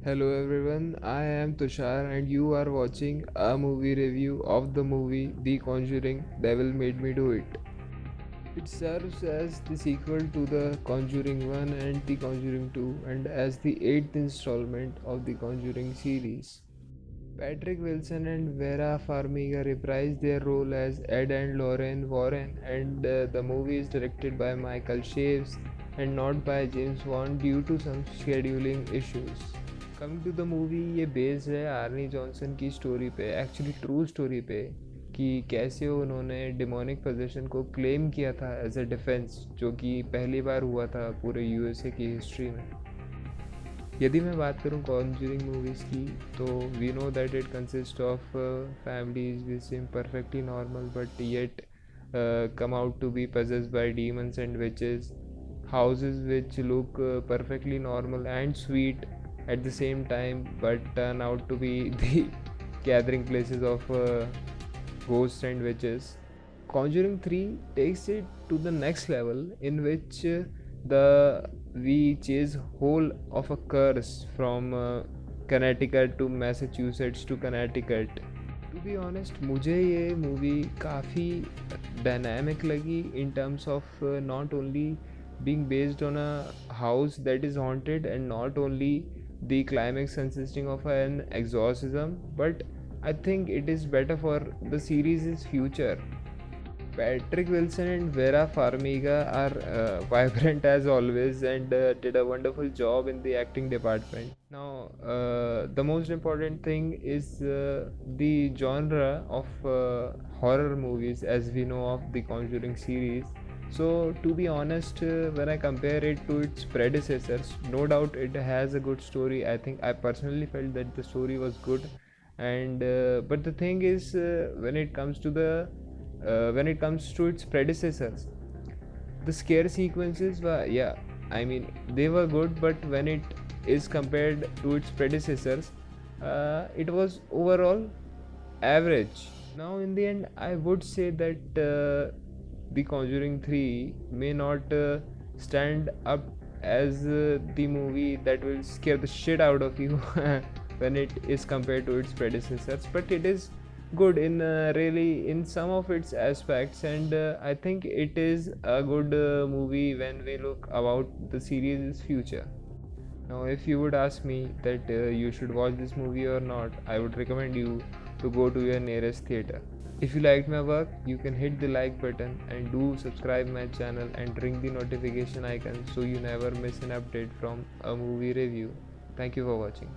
Hello everyone, I am Tushar and you are watching a movie review of the movie The Conjuring Devil Made Me Do It. It serves as the sequel to The Conjuring 1 and The Conjuring 2 and as the 8th installment of the Conjuring series. Patrick Wilson and Vera Farmiga reprise their role as Ed and Lorraine Warren, and the movie is directed by Michael Chaves and not by James Wan due to some scheduling issues. Coming to the movie, ये based है Arne Johnson की story पे, actually true story पे, कि कैसे उन्होंने demonic possession को claim किया था एज अ डिफेंस, जो कि पहली बार हुआ था पूरे यूएसए की हिस्ट्री में। यदि मैं बात करूं कॉन्जरिंग मूवीज़ की, तो we know that it consist of families which seem perfectly normal but yet come out to be possessed by demons and witches, houses which look perfectly normal and sweet at the same time but turn out to be the gathering places of ghosts and witches. Conjuring 3 takes it to the next level in which the we chase whole of a curse from Connecticut to Massachusetts to Connecticut. To be honest, मुझे ये movie काफ़ी dynamic लगी in terms of not only being based on a house that is haunted and not only the climax consisting of an exorcism, but I think it is better for the series' future. Patrick Wilson and Vera Farmiga are vibrant as always and did a wonderful job in the acting department. Now, the most important thing is the genre of horror movies, as we know of the Conjuring series. So, to be honest, when I compare it to its predecessors, no doubt it has a good story. I think I personally felt that the story was good, and but the thing is, when it comes to its predecessors, the scare sequences were, yeah, I mean, they were good, but when it is compared to its predecessors, it was overall average. Now, in the end, I would say that The Conjuring 3 may not stand up as the movie that will scare the shit out of you when it is compared to its predecessors, but it is good in really in some of its aspects, and I think it is a good movie when we look about the series' future. Now, if you would ask me that you should watch this movie or not, I would recommend you to go to your nearest theater. If you liked my work, you can hit the like button and do subscribe my channel and ring the notification icon so you never miss an update from a movie review. Thank you for watching.